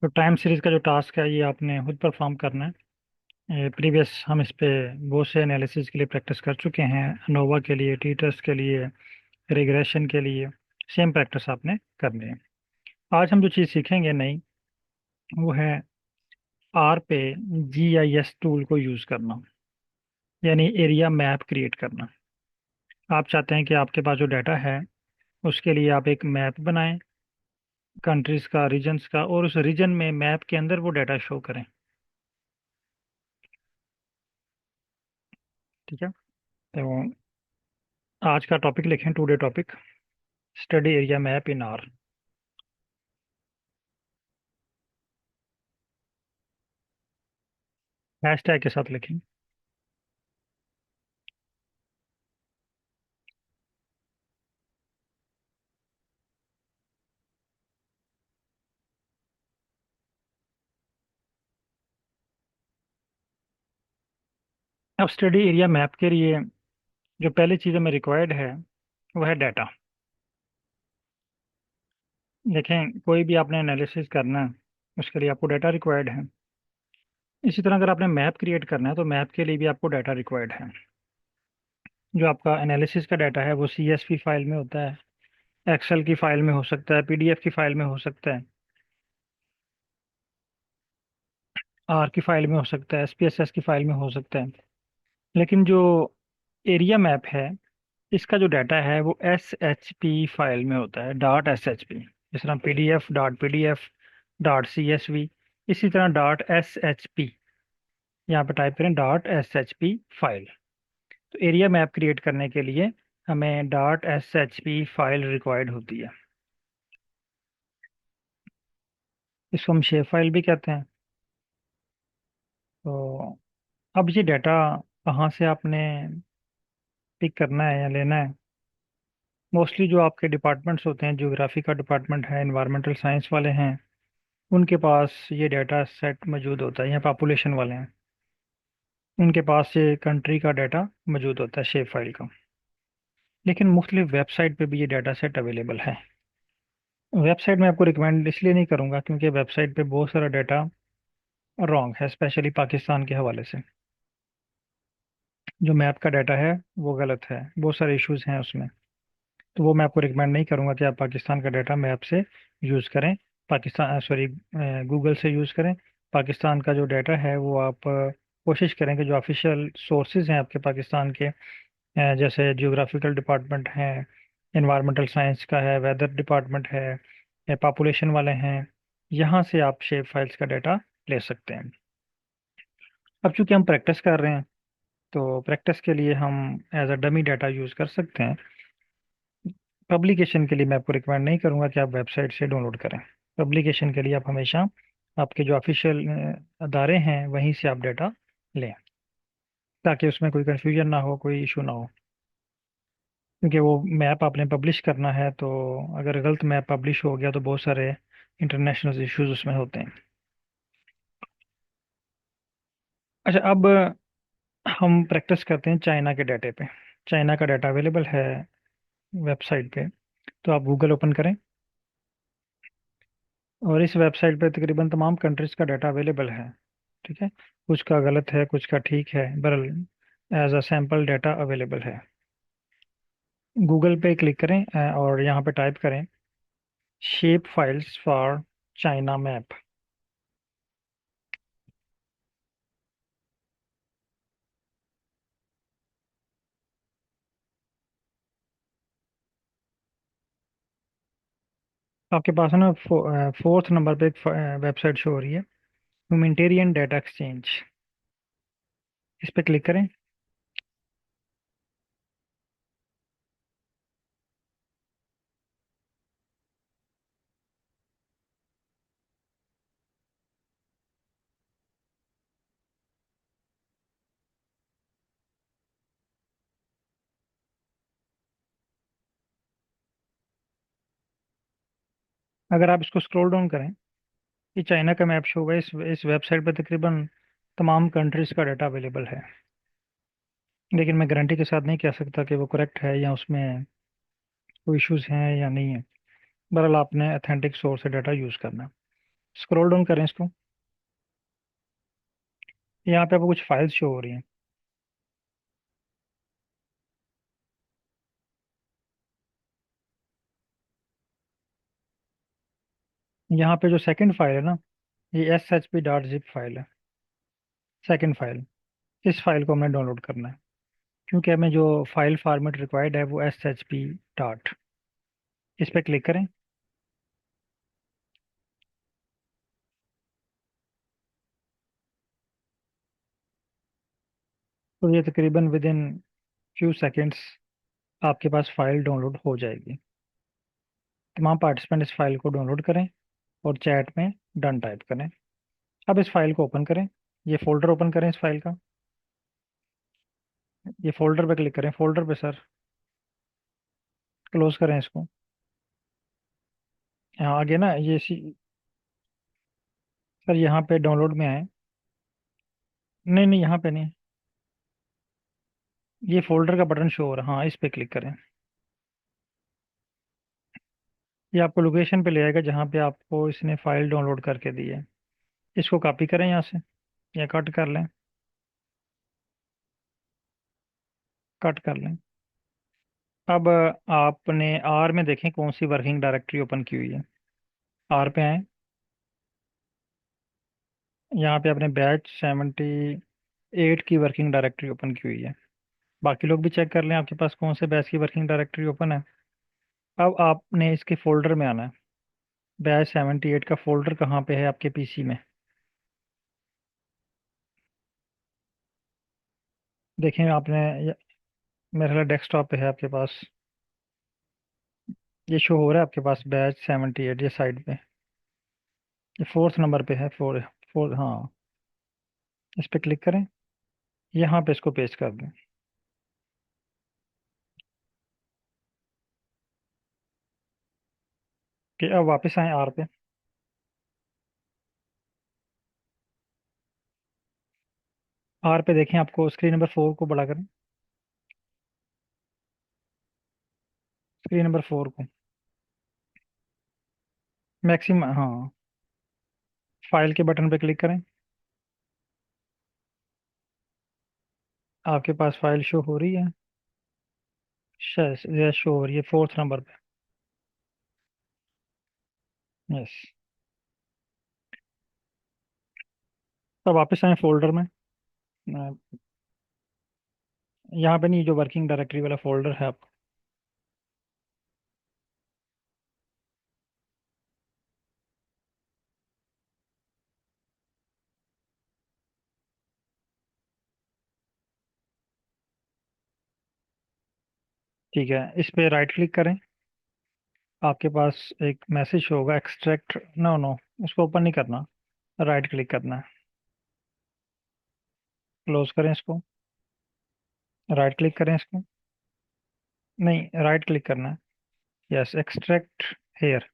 तो time series का जो टास्क है ये आपने खुद परफॉर्म करना है। प्रीवियस हम इस पे बहुत से एनालिसिस के लिए प्रैक्टिस कर चुके हैं। अनोवा के लिए, टी टेस्ट के लिए, रिग्रेशन के लिए सेम प्रैक्टिस आपने करनी है। आज हम जो चीज़ सीखेंगे नई, वो है आर पे GIS टूल को यूज़ करना, यानी एरिया मैप क्रिएट करना। आप चाहते हैं कि आपके पास जो डाटा है उसके लिए आप एक मैप बनाएं, कंट्रीज का, रीजन्स का, और उस रीजन में मैप के अंदर वो डाटा शो करें। ठीक है। तो आज का टॉपिक लिखें, today topic, study area map in are. Hashtag के साथ लिखें। अब स्टडी एरिया मैप के लिए जो पहली चीज़ हमें रिक्वायर्ड है वो है डाटा। देखें, कोई भी आपने एनालिसिस करना है उसके लिए आपको डाटा रिक्वायर्ड है। इसी तरह अगर आपने मैप क्रिएट करना है तो मैप के लिए भी आपको डाटा रिक्वायर्ड है। जो आपका एनालिसिस का डाटा है वो CSV फाइल में होता है, एक्सेल की फाइल में हो सकता है, PDF की फाइल में हो सकता है, R की फाइल में हो सकता है, SPSS की फाइल में हो सकता है। लेकिन जो एरिया मैप है, इसका जो डाटा है वो SHP फाइल में होता है, .SHP। जिस तरह PDF, .CSV, इसी तरह .SHP। यहाँ पे टाइप करें .SHP फाइल। तो एरिया मैप क्रिएट करने के लिए हमें .SHP फाइल रिक्वायर्ड होती है। इसको हम शेप फाइल भी कहते हैं। तो अब ये डाटा कहाँ से आपने पिक करना है या लेना है? मोस्टली जो आपके डिपार्टमेंट्स होते हैं, ज्योग्राफी का डिपार्टमेंट है, इन्वायरमेंटल साइंस वाले हैं, उनके पास ये डाटा सेट मौजूद होता है। या पॉपुलेशन वाले हैं, उनके पास ये कंट्री का डाटा मौजूद होता है, शेप फाइल का। लेकिन मुख्तलिफ वेबसाइट पे भी ये डाटा सेट अवेलेबल है। वेबसाइट में आपको रिकमेंड इसलिए नहीं करूंगा क्योंकि वेबसाइट पे बहुत सारा डाटा रॉन्ग है, स्पेशली पाकिस्तान के हवाले से। जो मैप का डाटा है वो गलत है, बहुत सारे इश्यूज हैं उसमें। तो वो मैं आपको रिकमेंड नहीं करूंगा कि आप पाकिस्तान का डाटा मैप से यूज़ करें। पाकिस्तान, सॉरी, गूगल से यूज़ करें। पाकिस्तान का जो डाटा है वो आप कोशिश करें कि जो ऑफिशियल सोर्सेज हैं आपके पाकिस्तान के, जैसे जियोग्राफिकल डिपार्टमेंट है, इन्वायरमेंटल साइंस का है, वेदर डिपार्टमेंट है, पॉपुलेशन वाले हैं, यहाँ से आप शेप फाइल्स का डाटा ले सकते हैं। अब चूंकि हम प्रैक्टिस कर रहे हैं तो प्रैक्टिस के लिए हम as a dummy data use कर सकते हैं। पब्लिकेशन के लिए मैं आपको रिकमेंड नहीं करूंगा कि आप वेबसाइट से डाउनलोड करें। पब्लिकेशन के लिए आप हमेशा आपके जो ऑफिशियल अदारे हैं वहीं से आप डाटा लें, ताकि उसमें कोई कंफ्यूजन ना हो, कोई इशू ना हो। क्योंकि वो मैप आपने पब्लिश करना है, तो अगर गलत मैप पब्लिश हो गया तो बहुत सारे इंटरनेशनल इश्यूज उसमें होते हैं। अच्छा, अब हम प्रैक्टिस करते हैं चाइना के डाटे पे। चाइना का डाटा अवेलेबल है वेबसाइट पे। तो आप गूगल ओपन करें, और इस वेबसाइट पे तकरीबन तमाम कंट्रीज का डाटा अवेलेबल है। ठीक है। कुछ का गलत है, कुछ का ठीक है, बहरहाल as a sample data available है। गूगल पे क्लिक करें और यहाँ पे टाइप करें shape files for China map. आपके पास है ना, 4th नंबर पे एक वेबसाइट शो हो रही है, ह्यूमैनिटेरियन डाटा एक्सचेंज। इस पे क्लिक करें। अगर आप इसको स्क्रॉल डाउन करें, ये चाइना का मैप शो होगा। इस वेबसाइट पे तकरीबन तमाम कंट्रीज का डाटा अवेलेबल है। लेकिन मैं गारंटी के साथ नहीं कह सकता कि वो करेक्ट है या उसमें कोई इश्यूज हैं या नहीं है। बहरहाल आपने अथेंटिक सोर्स से डाटा यूज़ करना है। स्क्रॉल डाउन करें इसको। यहाँ पे आपको कुछ फाइल्स शो हो रही हैं। यहाँ पे जो सेकंड फाइल है ना, ये shp.zip फाइल है। सेकंड फाइल, इस फाइल को हमने डाउनलोड करना है, क्योंकि हमें जो फाइल फॉर्मेट रिक्वायर्ड है वो shp डॉट। इस पर क्लिक करें। तो ये तकरीबन विद इन फ्यू सेकेंड्स आपके पास फाइल डाउनलोड हो जाएगी। तमाम पार्टिसिपेंट इस फाइल को डाउनलोड करें और चैट में डन टाइप करें। अब इस फाइल को ओपन करें। ये फोल्डर ओपन करें इस फाइल का। ये फोल्डर पे क्लिक करें, फोल्डर पे सर। क्लोज करें इसको। यहाँ आगे ना सर यहाँ पे डाउनलोड में आए। नहीं नहीं, यहाँ पे नहीं। ये फोल्डर का बटन शो हो रहा है, हाँ इस पे क्लिक करें। ये आपको लोकेशन पे ले आएगा जहाँ पे आपको इसने फाइल डाउनलोड करके दी है। इसको कॉपी करें यहाँ से या कट कर लें। कट कर लें। अब आपने आर में देखें कौन सी वर्किंग डायरेक्टरी ओपन की हुई है। आर पे आए। यहाँ पे आपने बैच 78 की वर्किंग डायरेक्टरी ओपन की हुई है। बाकी लोग भी चेक कर लें आपके पास कौन से बैच की वर्किंग डायरेक्टरी ओपन है। अब आपने इसके फोल्डर में आना है। बैच 78 का फोल्डर कहाँ पे है आपके पीसी में? देखें आपने, मेरे ख्याल डेस्कटॉप पे है आपके पास। ये शो हो रहा है आपके पास बैच 78, ये साइड पे। ये फोर्थ नंबर पे है, फोर। फोर, हाँ। इस पे क्लिक करें। यहाँ पे इसको पेस्ट कर दें। कि अब वापस आए आर पे। आर पे देखें, आपको स्क्रीन नंबर 4 को बड़ा करें। स्क्रीन नंबर 4 को मैक्सिमम, हाँ। फाइल के बटन पे क्लिक करें। आपके पास फाइल शो हो रही है। यस, शो हो रही है फोर्थ नंबर पे। यस। तो वापस आए फोल्डर में। यहाँ पे नहीं, जो वर्किंग डायरेक्टरी वाला फोल्डर है आपका। ठीक है, इस पे राइट क्लिक करें। आपके पास एक मैसेज होगा एक्सट्रैक्ट। नो नो, इसको ओपन नहीं करना, राइट क्लिक करना है। क्लोज करें इसको। राइट क्लिक करें इसको। नहीं, राइट क्लिक करना है। Yes, extract hair.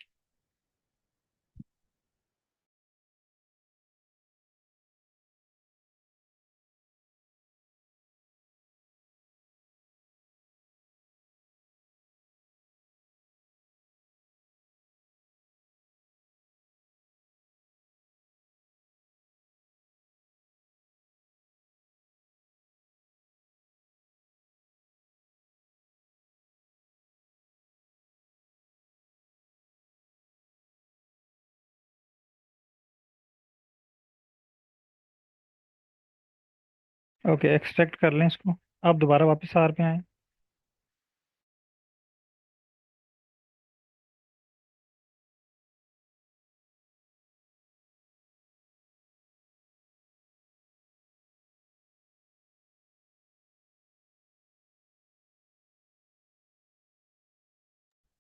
Okay, extract कर लें इसको। आप दोबारा वापस आर पे आए।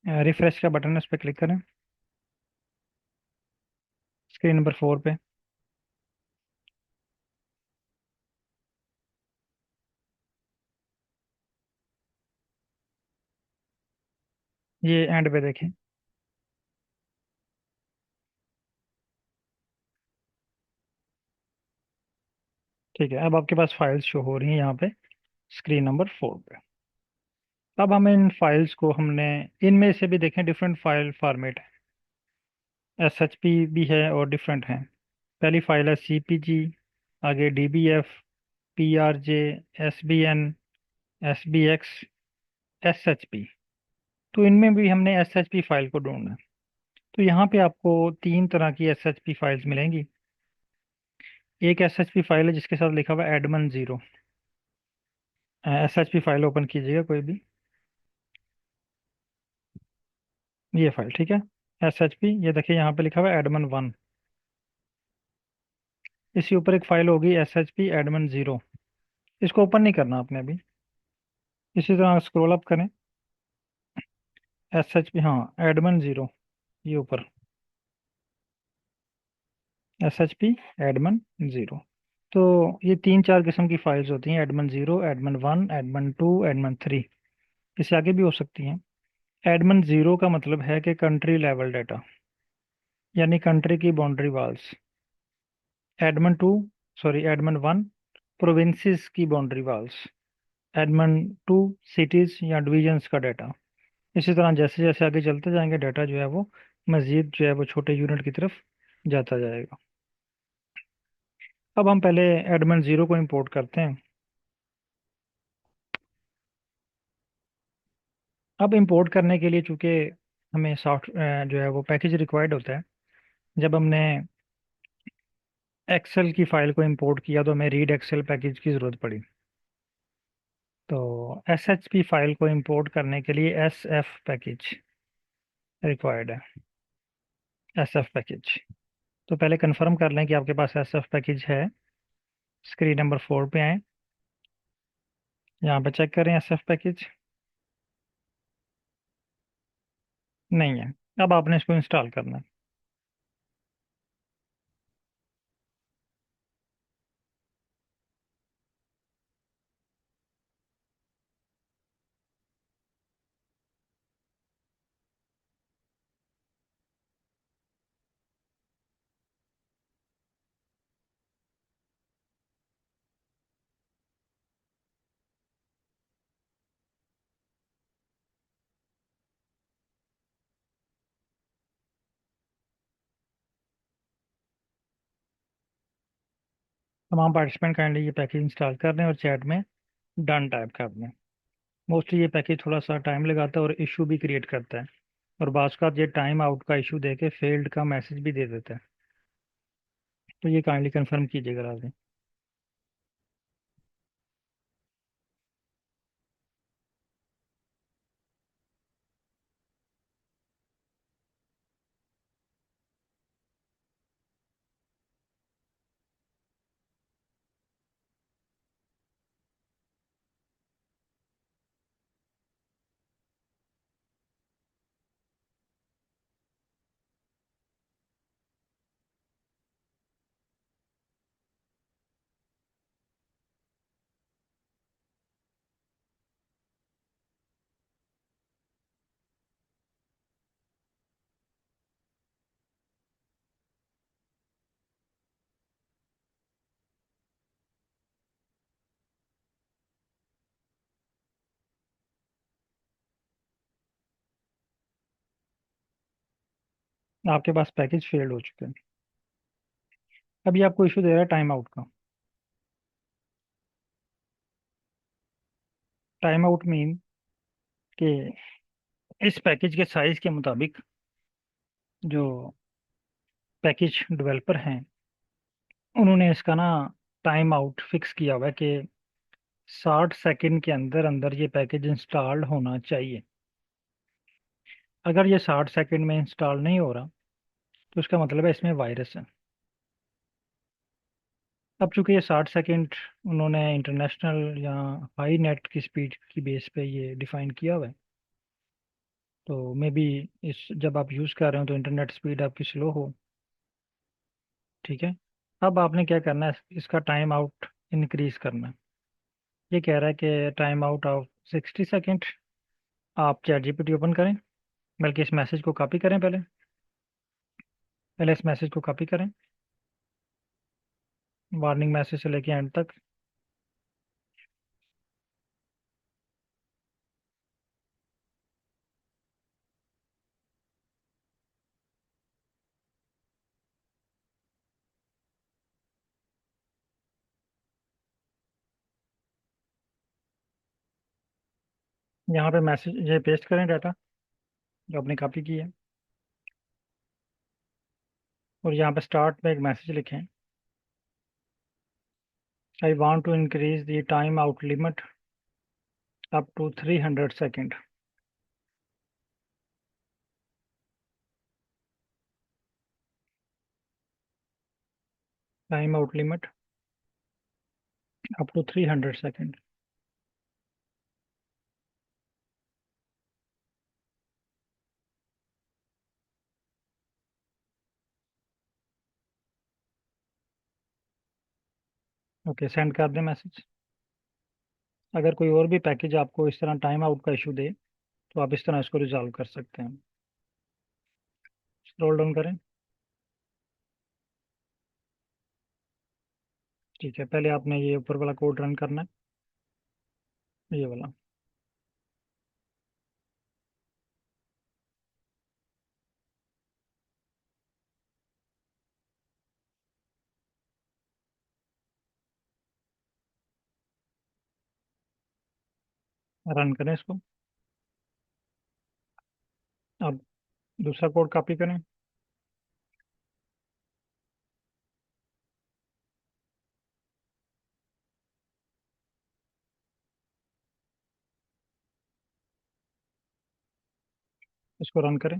रिफ्रेश का बटन है, उस पर क्लिक करें। स्क्रीन नंबर 4 पे। ये एंड पे देखें। ठीक है, अब आपके पास फाइल्स शो हो रही हैं यहाँ पे स्क्रीन नंबर 4 पे। अब हम इन फाइल्स को हमने, इनमें से भी देखें डिफरेंट फाइल फॉर्मेट है। एस एच पी भी है और डिफरेंट हैं। पहली फाइल है सी पी जी, आगे D B F, P R J, S B N, S B X, S H P. तो इनमें भी हमने एस एच पी फाइल को ढूंढना है। तो यहाँ पे आपको तीन तरह की एस एच पी फाइल्स मिलेंगी। एक एस एच पी फाइल है जिसके साथ लिखा हुआ है Edmund zero. S H P file open कीजिएगा कोई भी, ये फाइल ठीक है। एस एच पी, ये देखिए यहाँ पे लिखा हुआ है एडमन वन। इसी ऊपर एक फाइल होगी S H P admin zero. इसको ओपन नहीं करना आपने अभी। इसी तरह स्क्रॉल अप करें, एस एच पी, हाँ एडमन जीरो, ये ऊपर S H P admin zero. तो ये तीन चार किस्म की फाइल्स होती हैं, admin zero, admin one, admin two, admin three. इससे आगे भी हो सकती हैं। एडमन जीरो का मतलब है कि कंट्री लेवल डाटा, यानी कंट्री की boundary walls. Admin two, sorry admin one, provinces की boundary walls. Admin two, cities या डिवीजन्स का डाटा। इसी तरह जैसे जैसे आगे चलते जाएंगे डाटा जो है वो मजीद जो है वो छोटे यूनिट की तरफ जाता जाएगा। अब हम पहले एडमन जीरो को इंपोर्ट करते हैं। अब इंपोर्ट करने के लिए चूंकि हमें सॉफ्ट जो है वो पैकेज रिक्वायर्ड होता है। जब हमने एक्सेल की फाइल को इंपोर्ट किया तो हमें रीड एक्सेल पैकेज की ज़रूरत पड़ी। तो एस एच पी फाइल को इंपोर्ट करने के लिए एस एफ पैकेज रिक्वायर्ड है। एस एफ पैकेज, तो पहले कंफर्म कर लें कि आपके पास एस एफ पैकेज है। स्क्रीन नंबर 4 पे आए, यहाँ पे चेक करें एस एफ पैकेज। नहीं है। अब आपने इसको इंस्टॉल करना है। तमाम पार्टिसिपेंट काइंडली ये पैकेज इंस्टॉल कर लें और चैट में डन टाइप कर दें। मोस्टली ये पैकेज थोड़ा सा टाइम लगाता है और इशू भी क्रिएट करता है, और बाज़ का ये टाइम आउट का इशू दे के फेल्ड का मैसेज भी दे देता है। तो ये काइंडली कंफर्म कीजिएगा लाजमी। आपके पास पैकेज फेल्ड हो चुके हैं। अभी आपको इशू दे रहा है टाइम आउट का। टाइम आउट मीन कि इस पैकेज के साइज के मुताबिक जो पैकेज डेवलपर हैं उन्होंने इसका ना टाइम आउट फिक्स किया हुआ है कि 60 सेकंड के अंदर अंदर ये पैकेज इंस्टॉल्ड होना चाहिए। अगर ये 60 सेकंड में इंस्टॉल नहीं हो रहा तो इसका मतलब है इसमें वायरस है। अब चूंकि ये 60 सेकंड उन्होंने इंटरनेशनल या हाई नेट की स्पीड की बेस पे ये डिफाइन किया हुआ है, तो मे बी इस जब आप यूज़ कर रहे हो तो इंटरनेट स्पीड आपकी स्लो हो। ठीक है। अब आपने क्या करना है, इसका टाइम आउट इंक्रीज करना है। ये कह रहा है कि टाइम आउट ऑफ 60 सेकेंड। आप चैट जीपीटी ओपन करें, बल्कि इस मैसेज को कॉपी करें पहले। पहले इस मैसेज को कॉपी करें, वार्निंग मैसेज से लेके एंड तक। यहाँ पे मैसेज ये पेस्ट करें डाटा जो आपने कॉपी की है, और यहाँ पे स्टार्ट में एक मैसेज लिखें। I want to increase the time out limit up to 300 second. Time out limit up to 300 second. Okay, send कर दें मैसेज। अगर कोई और भी पैकेज आपको इस तरह टाइम आउट का इशू दे तो आप इस तरह इसको रिजॉल्व कर सकते हैं। स्क्रॉल डाउन करें। ठीक है, पहले आपने ये ऊपर वाला कोड रन करना है, ये वाला। रन करें इसको। अब दूसरा कोड कॉपी करें। इसको रन करें।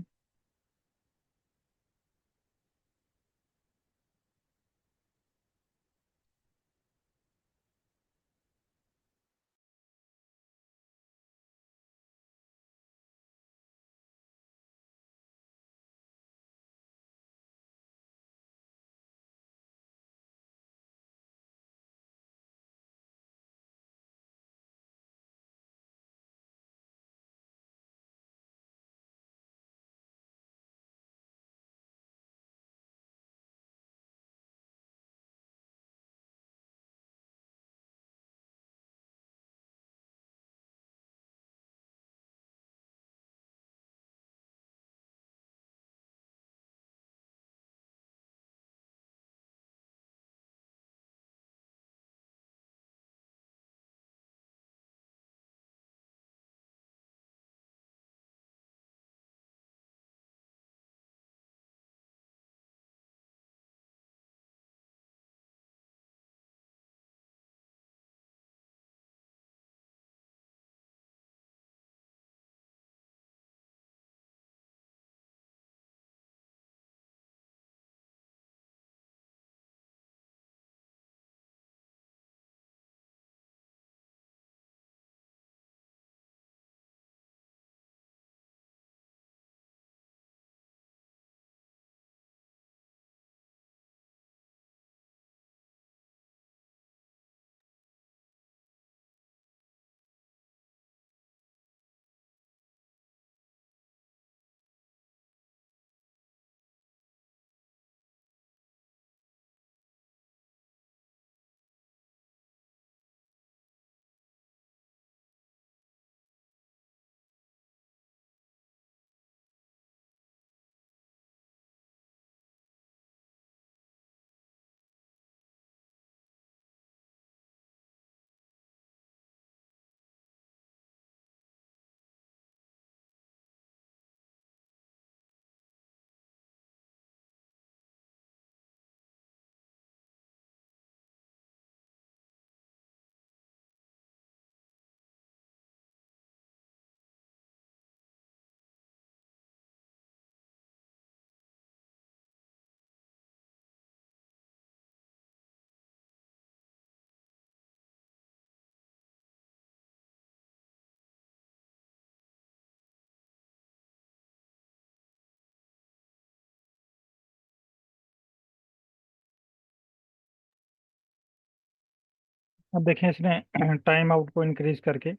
अब देखें, इसने टाइम आउट को इंक्रीज करके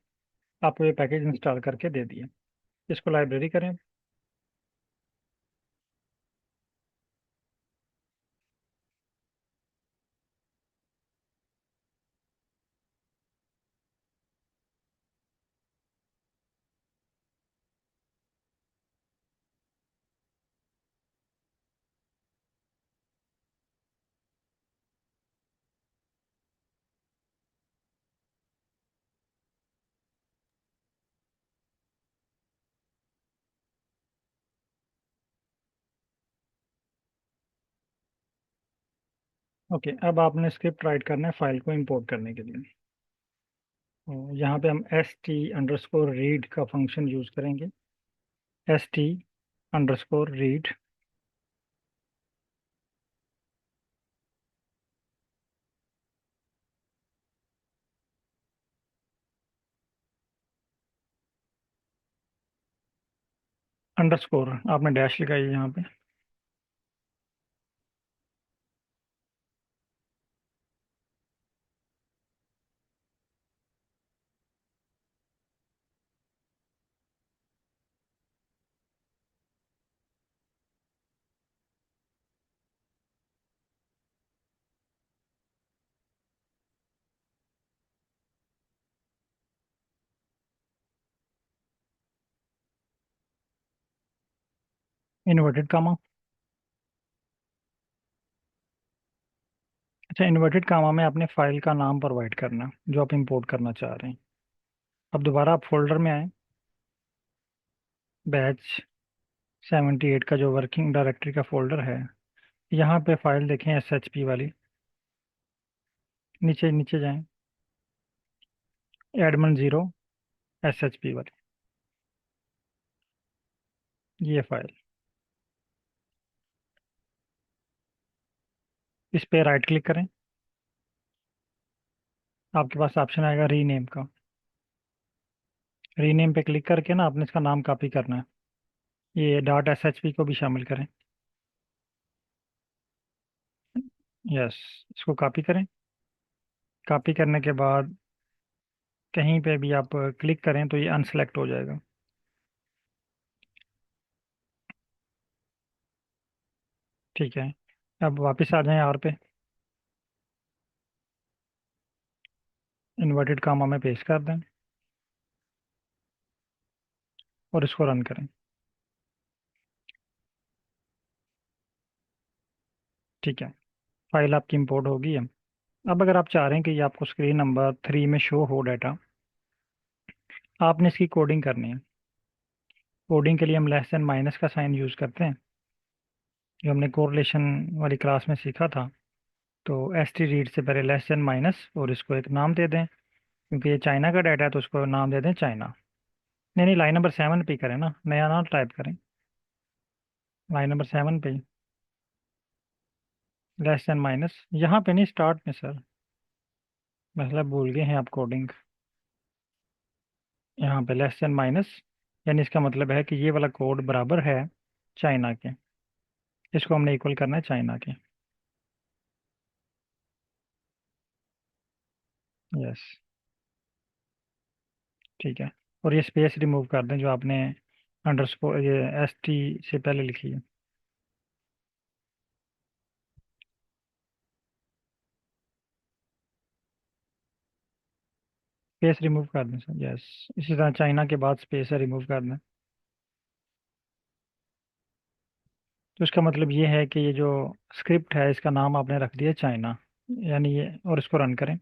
आपको ये पैकेज इंस्टॉल करके दे दिया। इसको लाइब्रेरी करें। ओके, अब आपने स्क्रिप्ट राइट करना है फाइल को इंपोर्ट करने के लिए। यहाँ पे हम st_read का फंक्शन यूज करेंगे। st_read। अंडरस्कोर आपने डैश लगाई है यहाँ पे। Inverted comma. अच्छा, इन्वर्टेड कामा में आपने फाइल का नाम प्रोवाइड करना जो आप इंपोर्ट करना चाह रहे हैं। अब दोबारा आप फोल्डर में आए। बैच 78 का जो वर्किंग डायरेक्टरी का फोल्डर है, यहाँ पे फाइल देखें SHP वाली। नीचे नीचे जाएं। एडमन 0 SHP वाली, ये फाइल। इस पे राइट क्लिक करें। आपके पास ऑप्शन आएगा रीनेम का। रीनेम पे क्लिक करके ना आपने इसका नाम कॉपी करना है। ये .shp को भी शामिल करें। यस, इसको कॉपी करें। कॉपी करने के बाद कहीं पे भी आप क्लिक करें तो ये अनसेलेक्ट हो जाएगा। ठीक है, अब वापस आ जाएं आर पे। इन्वर्टेड कामा में पेस्ट कर दें और इसको रन करें। ठीक है, फाइल आपकी इंपोर्ट होगी है। अब अगर आप चाह रहे हैं कि ये आपको स्क्रीन नंबर 3 में शो हो डाटा, आपने इसकी कोडिंग करनी है। कोडिंग के लिए हम लेस देन माइनस का साइन यूज़ करते हैं, जो हमने कोरिलेशन वाली क्लास में सीखा था। तो st_read से पहले लेस देन माइनस और इसको एक नाम दे दें। क्योंकि ये चाइना का डाटा है तो उसको नाम दे दें चाइना। नहीं नहीं, लाइन नंबर 7 पे ही करें ना, नया नाम टाइप करें। लाइन नंबर 7 पे ही लेस देन माइनस, यहाँ पे नहीं, स्टार्ट में सर। मतलब भूल गए हैं आप कोडिंग। यहाँ पे लेस देन माइनस, यानी इसका मतलब है कि ये वाला कोड बराबर है चाइना के। इसको हमने इक्वल करना है चाइना के। यस, ठीक है। और ये स्पेस रिमूव कर दें जो आपने अंडरस्कोर ये ST से पहले लिखी है। स्पेस रिमूव कर दें सर, यस। इसी तरह चाइना के बाद स्पेस रिमूव कर दें। तो इसका मतलब ये है कि ये जो स्क्रिप्ट है इसका नाम आपने रख दिया चाइना, यानी ये, और इसको रन करें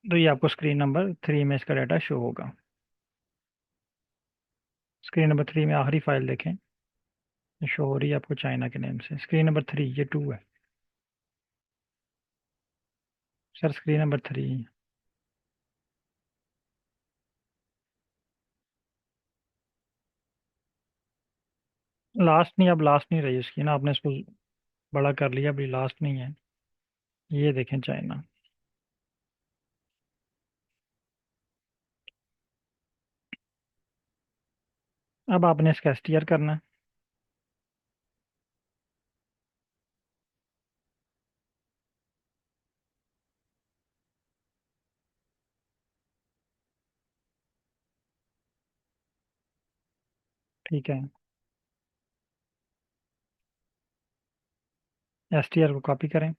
तो ये आपको स्क्रीन नंबर 3 में इसका डाटा शो होगा। स्क्रीन नंबर 3 में आखिरी फाइल देखें, ये शो हो रही है आपको चाइना के नेम से। स्क्रीन नंबर 3, ये 2 है सर, स्क्रीन नंबर 3। लास्ट नहीं, अब लास्ट नहीं रही उसकी ना, आपने इसको बड़ा कर लिया, अभी लास्ट नहीं है। ये देखें चाइना। अब आपने इसका STR करना है। ठीक है, STR को कॉपी करें।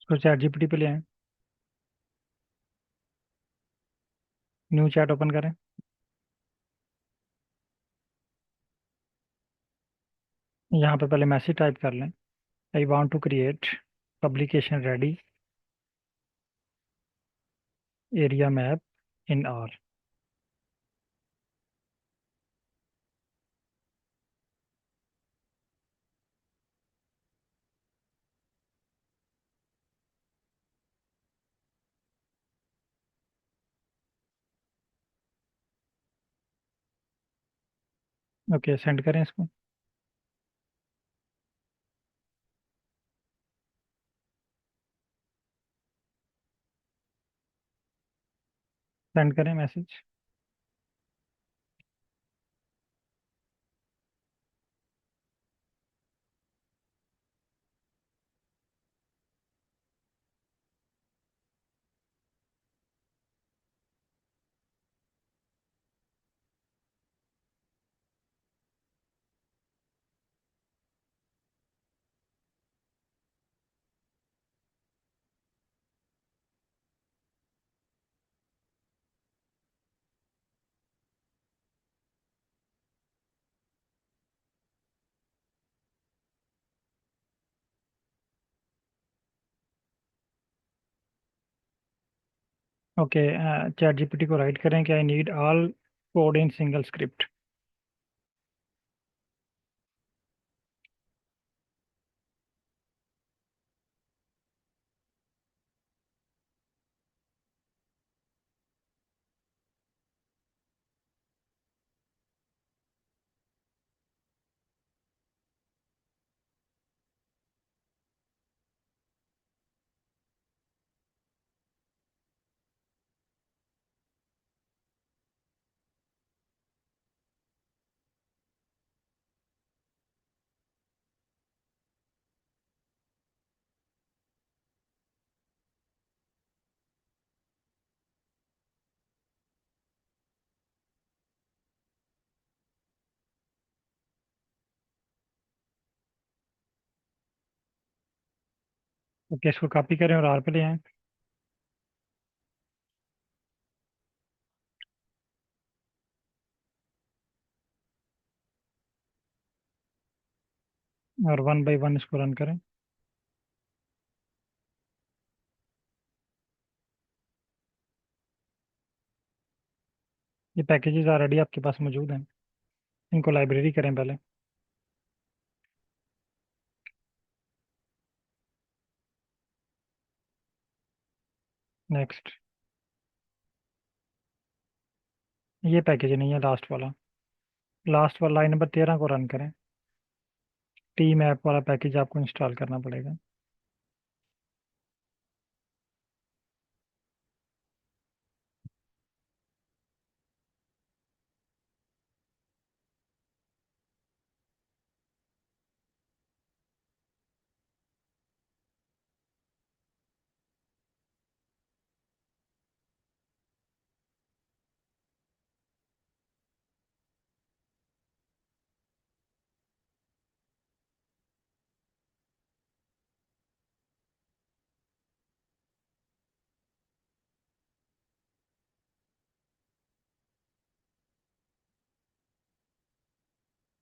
तो चैट जीपीटी पे ले आए, न्यू चैट ओपन करें। यहाँ पे पहले मैसेज टाइप कर लें। I want to create publication ready area map in R. Okay, send करें इसको। सेंड करें मैसेज। ओके, चैट जीपीटी को राइट करें कि I need all code in single script. Okay, इसको कॉपी करें और आर पे ले आए। और वन बाई वन इसको रन करें। ये पैकेजेस ऑलरेडी आपके पास मौजूद हैं, इनको लाइब्रेरी करें पहले। नेक्स्ट। ये पैकेज नहीं है, लास्ट वाला। लास्ट वाला लाइन नंबर 13 को रन करें। टीम ऐप वाला पैकेज आपको इंस्टॉल करना पड़ेगा।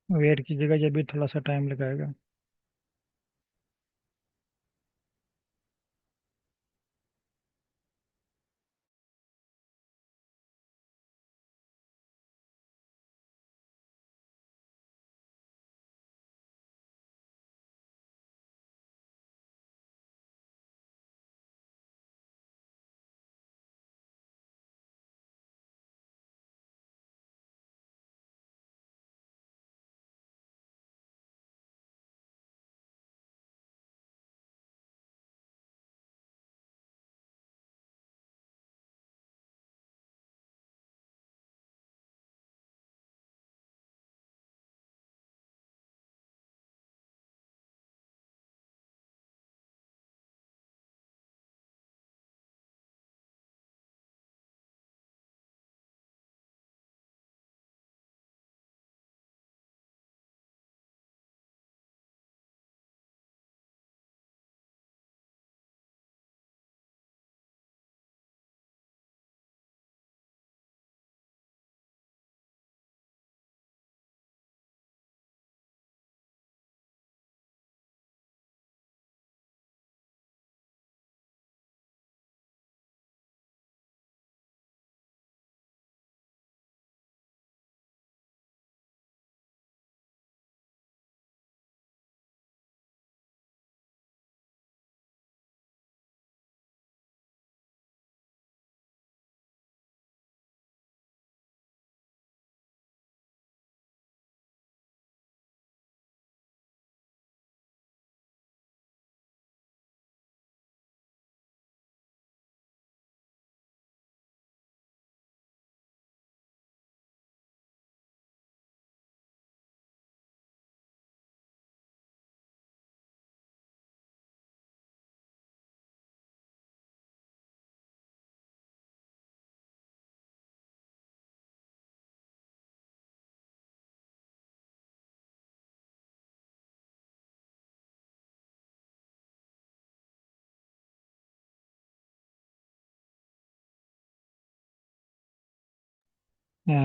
वेट कीजिएगा, ये भी थोड़ा सा टाइम लगाएगा।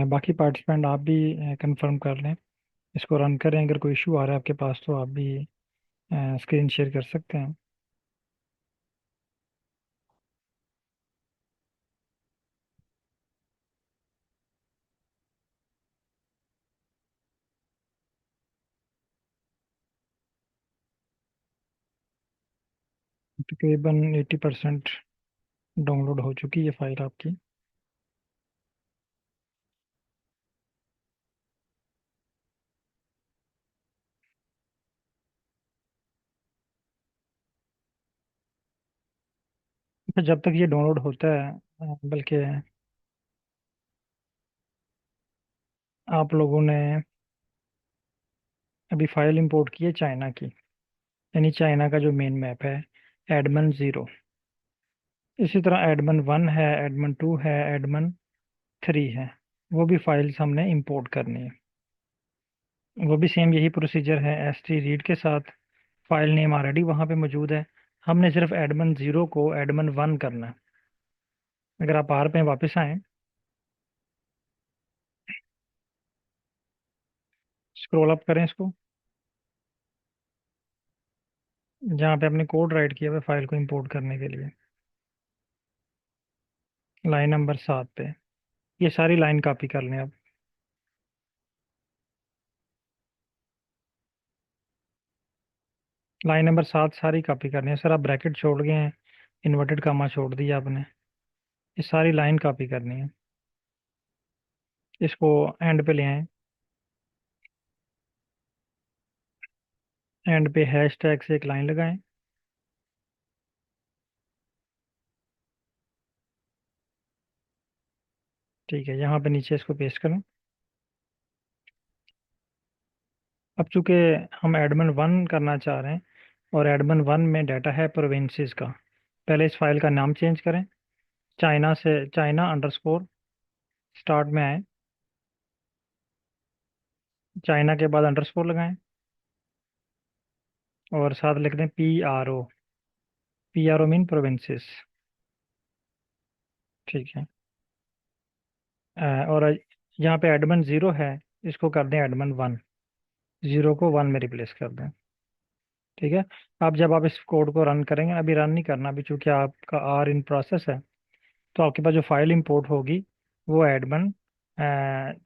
बाकी पार्टिसिपेंट आप भी कंफर्म कर लें, इसको रन करें। अगर कोई इशू आ रहा है आपके पास तो आप भी स्क्रीन शेयर कर सकते हैं। तकरीबन 80% डाउनलोड हो चुकी है फाइल आपकी। तो जब तक ये डाउनलोड होता है, बल्कि आप लोगों ने अभी फाइल इंपोर्ट की है चाइना की, यानी चाइना का जो मेन मैप है, एडमन 0। इसी तरह एडमन 1 है, एडमन 2 है, एडमन 3 है। वो भी फाइल्स हमने इंपोर्ट करनी है। वो भी सेम यही प्रोसीजर है, एस टी रीड के साथ। फाइल नेम ऑलरेडी वहाँ पे मौजूद है, हमने सिर्फ एडमन 0 को एडमन 1 करना है। अगर आप आर पे वापस आएँ, स्क्रॉल अप करें इसको, जहाँ पे आपने कोड राइट किया हुआ है फाइल को इंपोर्ट करने के लिए, लाइन नंबर 7 पे। ये सारी लाइन कॉपी कर लें अब। लाइन नंबर 7 सारी कॉपी करनी है सर। आप ब्रैकेट छोड़ गए हैं, इन्वर्टेड कामा छोड़ दिया आपने। ये सारी लाइन कॉपी करनी है। इसको एंड पे ले आए, एंड पे हैश टैग से एक लाइन लगाएं। ठीक है, यहाँ पे नीचे इसको पेस्ट करें। अब चूंकि हम एडमन 1 करना चाह रहे हैं, और एडमन 1 में डाटा है प्रोविंसेस का, पहले इस फाइल का नाम चेंज करें। चाइना से चाइना अंडरस्कोर स्टार्ट में आए, चाइना के बाद अंडरस्कोर लगाएं, और साथ लिख दें PRO। PRO mean provinces. ठीक है। और यहाँ पे एडमन 0 है, इसको कर दें एडमन 1। 0 को 1 में रिप्लेस कर दें। ठीक है। अब जब आप इस कोड को रन करेंगे, अभी रन नहीं करना, अभी चूंकि आपका आर इन प्रोसेस है, तो आपके पास जो फाइल इंपोर्ट होगी वो एडमन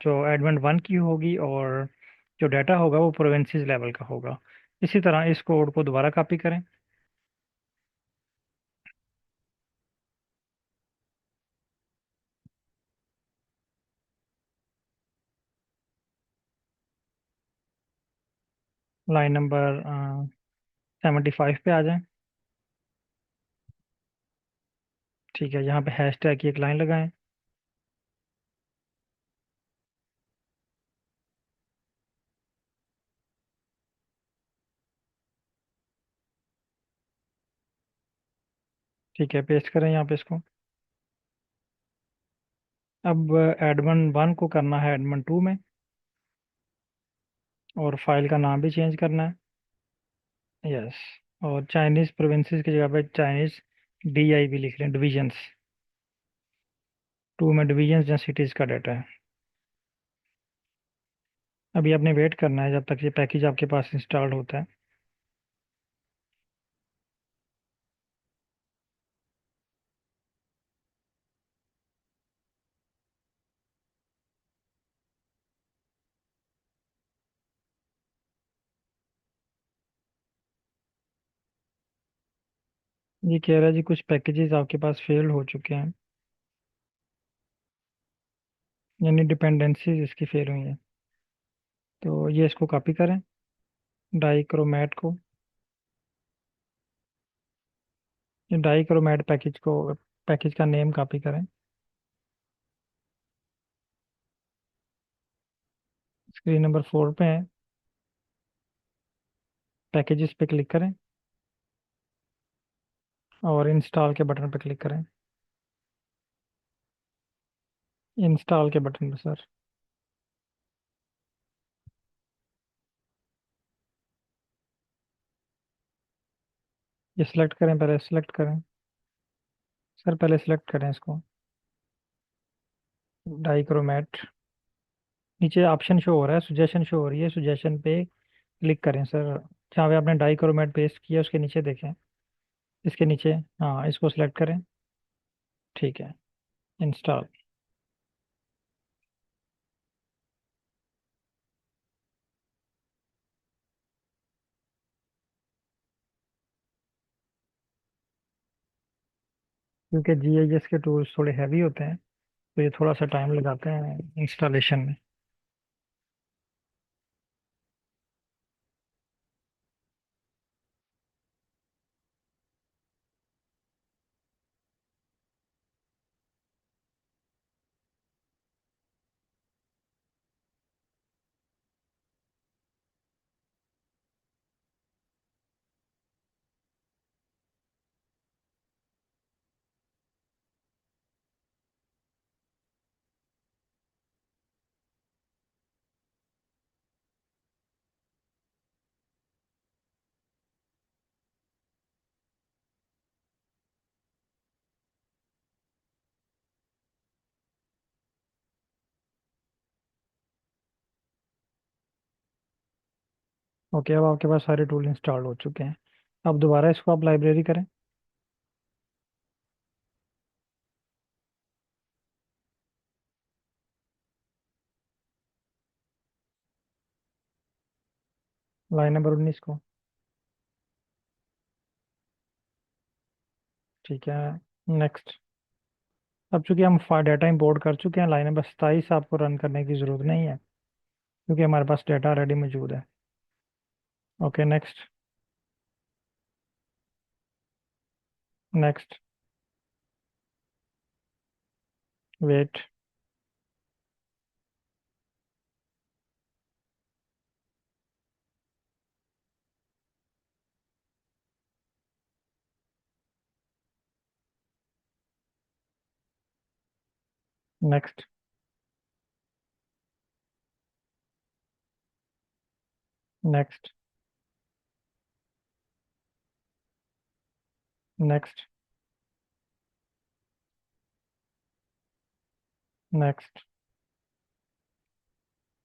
जो एडमन 1 की होगी, और जो डाटा होगा वो प्रोविंसेस लेवल का होगा। इसी तरह इस कोड को दोबारा कॉपी करें। लाइन नंबर 75 पे आ जाएं। ठीक है, यहाँ पे हैश टैग की एक लाइन लगाएं। ठीक है, पेस्ट करें यहाँ पे इसको। अब एडमन 1 को करना है एडमन 2 में, और फाइल का नाम भी चेंज करना है। यस। और चाइनीज प्रोविंसेस की जगह पे चाइनीज DI भी लिख लें, डिविजन्स। 2 में डिविजन्स या सिटीज़ का डाटा है। अभी आपने वेट करना है जब तक ये पैकेज आपके पास इंस्टॉल होता है। ये कह रहा है जी कुछ पैकेजेस आपके पास फेल हो चुके हैं, यानी डिपेंडेंसीज इसकी फेल हुई हैं। तो ये इसको कॉपी करें, डाइक्रोमैट को। ये डाइक्रोमैट पैकेज का नेम कॉपी करें। स्क्रीन नंबर 4 पे है, पैकेजेस पे क्लिक करें, और इंस्टॉल के बटन पे क्लिक करें। इंस्टॉल के बटन पे सर। ये सिलेक्ट करें, पहले सिलेक्ट करें सर, पहले सिलेक्ट करें इसको, डाइक्रोमैट। नीचे ऑप्शन शो हो रहा है, सुजेशन शो हो रही है, सुजेशन पे क्लिक करें सर। जहाँ पे आपने डाइक्रोमेट पेस्ट किया उसके नीचे देखें, इसके नीचे। हाँ, इसको सिलेक्ट करें। ठीक है, इंस्टॉल। क्योंकि जीआईएस के टूल्स थोड़े हैवी होते हैं, तो ये थोड़ा सा टाइम लगाते हैं इंस्टॉलेशन में। ओके, अब आपके पास सारे टूल इंस्टॉल हो चुके हैं। अब दोबारा इसको आप लाइब्रेरी करें। लाइन नंबर 19 को। ठीक है, नेक्स्ट। अब चूंकि हम डाटा इंपोर्ट कर चुके हैं, लाइन नंबर 27 आपको रन करने की ज़रूरत नहीं है, क्योंकि हमारे पास डाटा ऑलरेडी मौजूद है। Okay, next. Next. Wait. Next. Next. Next. Next.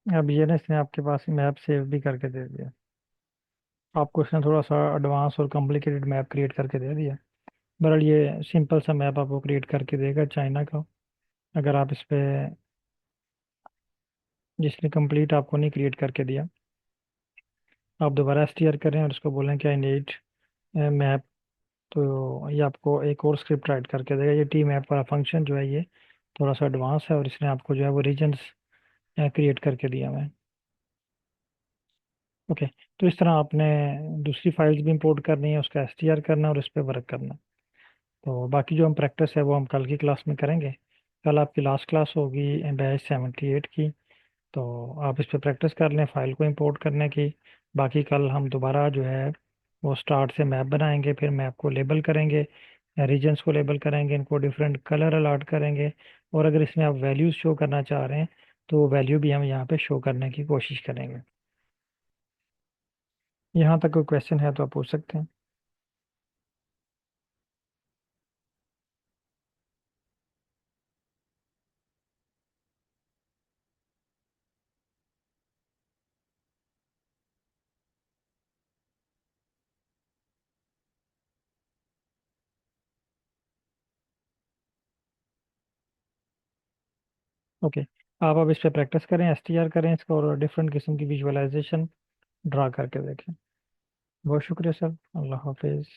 अब ये ना, इसने आपके पास मैप सेव भी करके दे दिया। आपको इसने थोड़ा सा एडवांस और कॉम्प्लिकेटेड मैप क्रिएट करके दे दिया। बहरहाल ये सिंपल सा मैप आपको क्रिएट करके देगा चाइना का। अगर आप इस पे, जिसने कंप्लीट आपको नहीं क्रिएट करके दिया, आप दोबारा एसटीआर करें और उसको बोलें कि आई नीड मैप। तो ये आपको एक और स्क्रिप्ट राइट करके देगा। ये टी मैप वाला फंक्शन जो है, ये थोड़ा सा एडवांस है, और इसने आपको जो है वो रीजन्स क्रिएट करके दिया हुआ है। ओके। तो इस तरह आपने दूसरी फाइल्स भी इंपोर्ट करनी है, उसका एसटीआर करना है और उस पर वर्क करना है। तो बाकी जो हम प्रैक्टिस है वो हम कल की क्लास में करेंगे। कल आपकी लास्ट क्लास होगी बैच 78 की। तो आप इस पर प्रैक्टिस कर लें फाइल को इंपोर्ट करने की। बाकी कल हम दोबारा जो है वो स्टार्ट से मैप बनाएंगे, फिर मैप को लेबल करेंगे, रीजन्स को लेबल करेंगे, इनको डिफरेंट कलर अलॉट करेंगे। और अगर इसमें आप वैल्यूज शो करना चाह रहे हैं, तो वैल्यू भी हम यहाँ पे शो करने की कोशिश करेंगे। यहाँ तक कोई क्वेश्चन है तो आप पूछ सकते हैं। ओके। आप अब इस पर प्रैक्टिस करें, एसटीआर करें इसका, और डिफरेंट किस्म की विजुअलाइजेशन ड्रा करके देखें। बहुत शुक्रिया सर। अल्लाह हाफिज़।